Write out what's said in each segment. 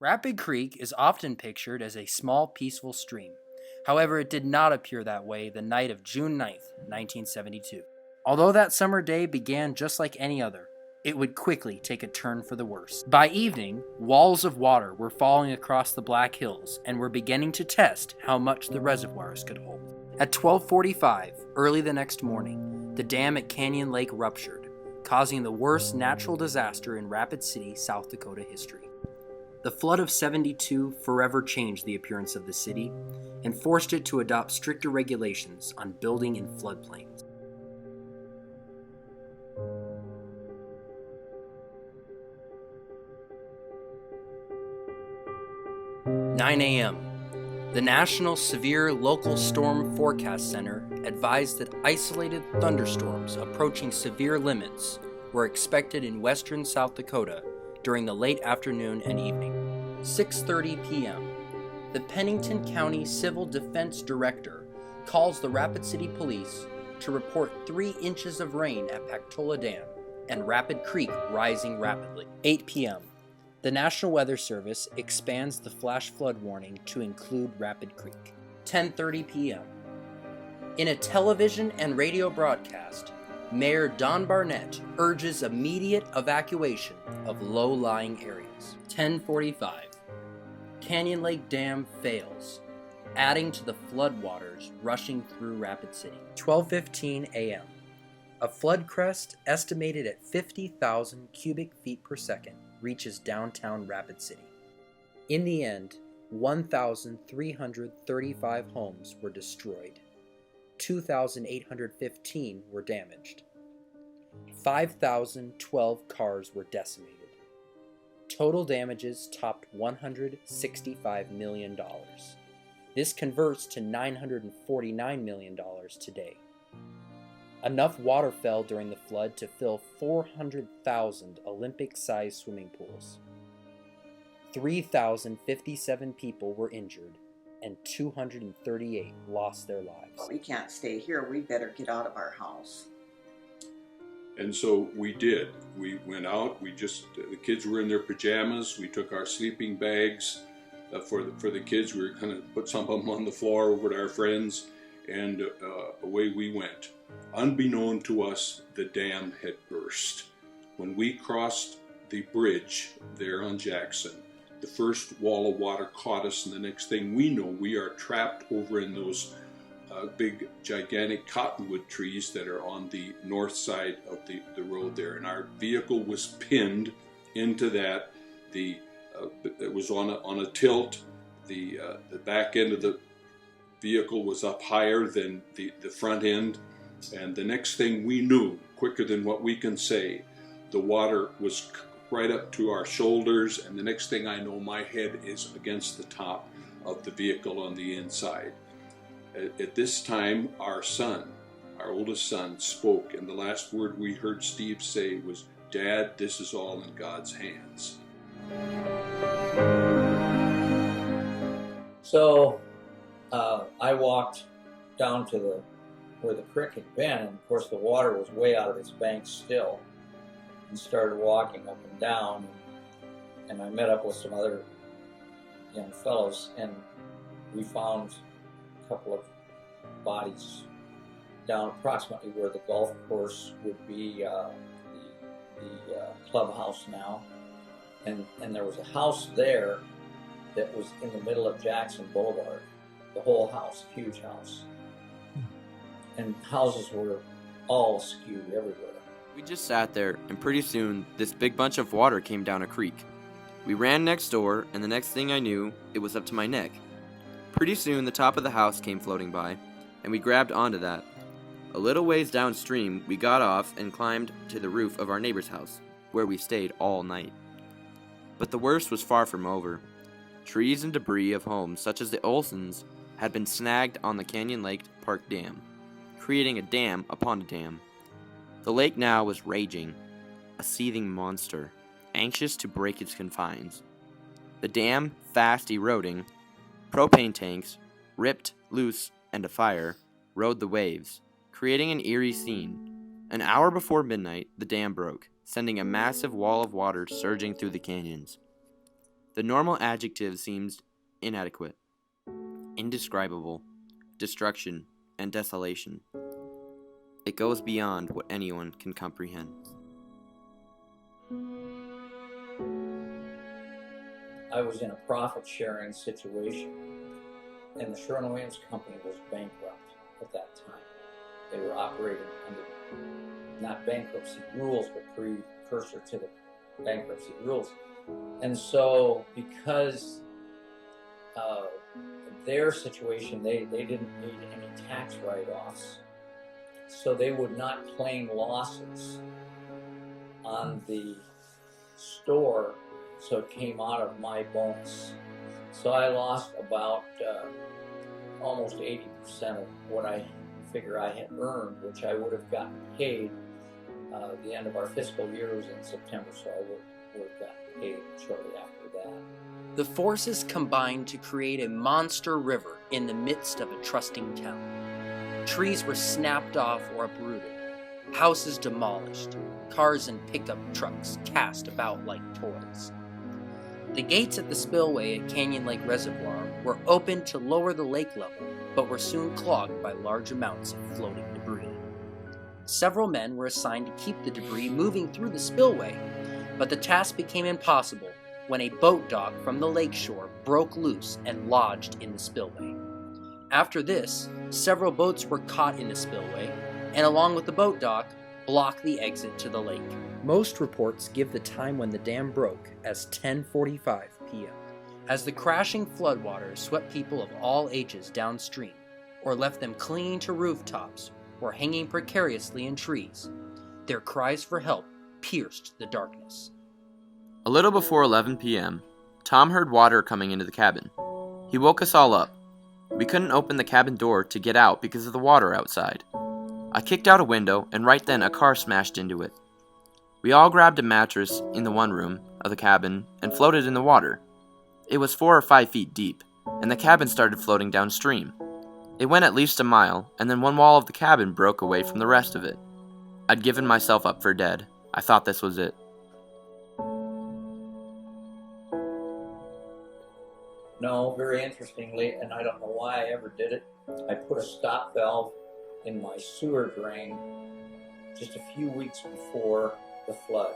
Rapid Creek is often pictured as a small, peaceful stream. However, it did not appear that way the night of June 9th, 1972. Although that summer day began just like any other, it would quickly take a turn for the worse. By evening, walls of water were falling across the Black Hills and were beginning to test how much the reservoirs could hold. At 12:45, early the next morning, the dam at Canyon Lake ruptured, causing the worst natural disaster in Rapid City, South Dakota history. The flood of '72 forever changed the appearance of the city and forced it to adopt stricter regulations on building in floodplains. 9 a.m. The National Severe Local Storm Forecast Center advised that isolated thunderstorms approaching severe limits were expected in western South Dakota during the late afternoon and evening. 6:30 p.m. The Pennington County Civil Defense Director calls the Rapid City Police to report 3 inches of rain at Pactola Dam and Rapid Creek rising rapidly. 8 p.m. The National Weather Service expands the flash flood warning to include Rapid Creek. 10:30 p.m. In a television and radio broadcast, Mayor Don Barnett urges immediate evacuation of low-lying areas. 10:45. Canyon Lake Dam fails, adding to the floodwaters rushing through Rapid City. 12:15 a.m. A flood crest estimated at 50,000 cubic feet per second reaches downtown Rapid City. In the end, 1,335 homes were destroyed. 2,815 were damaged. 5,012 cars were decimated. Total damages topped $165 million. This converts to $949 million today. Enough water fell during the flood to fill 400,000 Olympic-sized swimming pools. 3,057 people were injured, and 238 lost their lives. We can't stay here. We better get out of our house. And so we did. We went out. The kids were in their pajamas. We took our sleeping bags for the kids. We were going to put some of them on the floor over to our friends, and away we went. Unbeknown to us, the dam had burst. When we crossed the bridge there on Jackson, the first wall of water caught us, and the next thing we know, we are trapped over in those big, gigantic cottonwood trees that are on the north side of the road there. And our vehicle was pinned into that. It was on a tilt. The back end of the vehicle was up higher than the front end. And the next thing we knew, quicker than what we can say, the water was right up to our shoulders, and the next thing I know, my head is against the top of the vehicle on the inside. At this time, our oldest son, spoke, and the last word we heard Steve say was, "Dad, this is all in God's hands." So I walked down to where the creek had been, and of course the water was way out of its banks still, and started walking up and down, and I met up with some other young fellows, and we found a couple of bodies down approximately where the golf course would be, the clubhouse now, and there was a house there that was in the middle of Jackson Boulevard, the whole house, huge house. And houses were all skewed everywhere. We just sat there, and pretty soon, this big bunch of water came down a creek. We ran next door, and the next thing I knew, it was up to my neck. Pretty soon, the top of the house came floating by, and we grabbed onto that. A little ways downstream, we got off and climbed to the roof of our neighbor's house, where we stayed all night. But the worst was far from over. Trees and debris of homes such as the Olsons had been snagged on the Canyon Lake Park Dam, creating a dam upon a dam. The lake now was raging, a seething monster, anxious to break its confines. The dam fast eroding, propane tanks, ripped loose and afire, rode the waves, creating an eerie scene. An hour before midnight, the dam broke, sending a massive wall of water surging through the canyons. The normal adjective seems inadequate. Indescribable, destruction, and desolation. It goes beyond what anyone can comprehend. I was in a profit-sharing situation, and the Sherwin-Williams Company was bankrupt at that time. They were operating under not bankruptcy rules, but precursor to the bankruptcy rules. And so, because of their situation, they didn't need any tax write-offs, so they would not claim losses on the store, so it came out of my bonus. So I lost about almost 80% of what I figure I had earned, which I would have gotten paid. The end of our fiscal year was in September, so I would have gotten paid shortly after that. The forces combined to create a monster river in the midst of a trusting town. Trees were snapped off or uprooted, houses demolished, cars and pickup trucks cast about like toys. The gates at the spillway at Canyon Lake Reservoir were opened to lower the lake level, but were soon clogged by large amounts of floating debris. Several men were assigned to keep the debris moving through the spillway, but the task became impossible when a boat dock from the lakeshore broke loose and lodged in the spillway. After this, several boats were caught in the spillway, and along with the boat dock, blocked the exit to the lake. Most reports give the time when the dam broke as 10:45 p.m. As the crashing floodwaters swept people of all ages downstream, or left them clinging to rooftops or hanging precariously in trees, their cries for help pierced the darkness. A little before 11 p.m., Tom heard water coming into the cabin. He woke us all up. We couldn't open the cabin door to get out because of the water outside. I kicked out a window, and right then a car smashed into it. We all grabbed a mattress in the one room of the cabin and floated in the water. It was 4 or 5 feet deep, and the cabin started floating downstream. It went at least a mile, and then one wall of the cabin broke away from the rest of it. I'd given myself up for dead. I thought this was it. No, very interestingly, and I don't know why I ever did it, I put a stop valve in my sewer drain just a few weeks before the flood.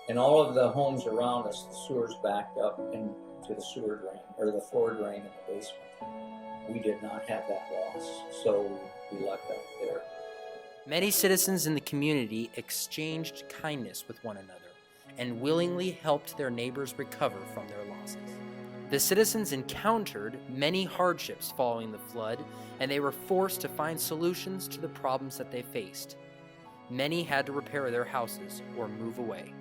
In all of the homes around us, the sewers backed up into the sewer drain, or the floor drain in the basement. We did not have that loss, so we lucked out there. Many citizens in the community exchanged kindness with one another and willingly helped their neighbors recover from their losses. The citizens encountered many hardships following the flood, and they were forced to find solutions to the problems that they faced. Many had to repair their houses or move away.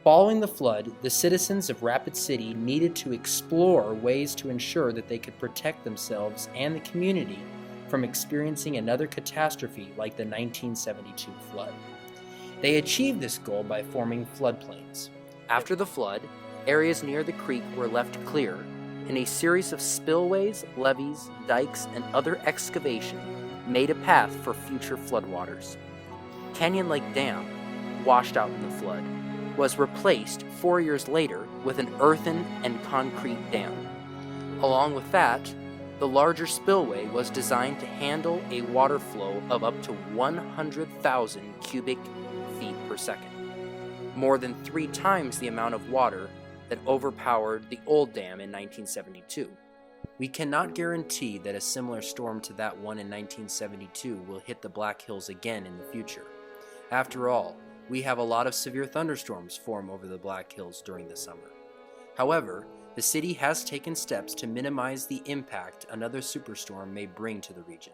Following the flood, the citizens of Rapid City needed to explore ways to ensure that they could protect themselves and the community from experiencing another catastrophe like the 1972 flood. They achieved this goal by forming floodplains. After the flood, areas near the creek were left clear, and a series of spillways, levees, dikes, and other excavation made a path for future floodwaters. Canyon Lake Dam, washed out in the flood, was replaced 4 years later with an earthen and concrete dam. Along with that, the larger spillway was designed to handle a water flow of up to 100,000 cubic feet per second, more than 3 times the amount of water that overpowered the old dam in 1972. We cannot guarantee that a similar storm to that one in 1972 will hit the Black Hills again in the future. After all, we have a lot of severe thunderstorms form over the Black Hills during the summer. However, the city has taken steps to minimize the impact another superstorm may bring to the region.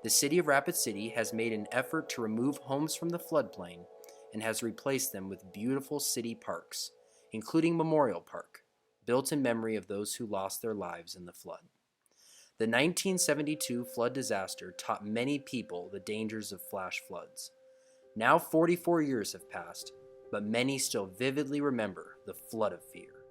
The city of Rapid City has made an effort to remove homes from the floodplain and has replaced them with beautiful city parks, including Memorial Park, built in memory of those who lost their lives in the flood. The 1972 flood disaster taught many people the dangers of flash floods. Now 44 years have passed, but many still vividly remember the flood of fear.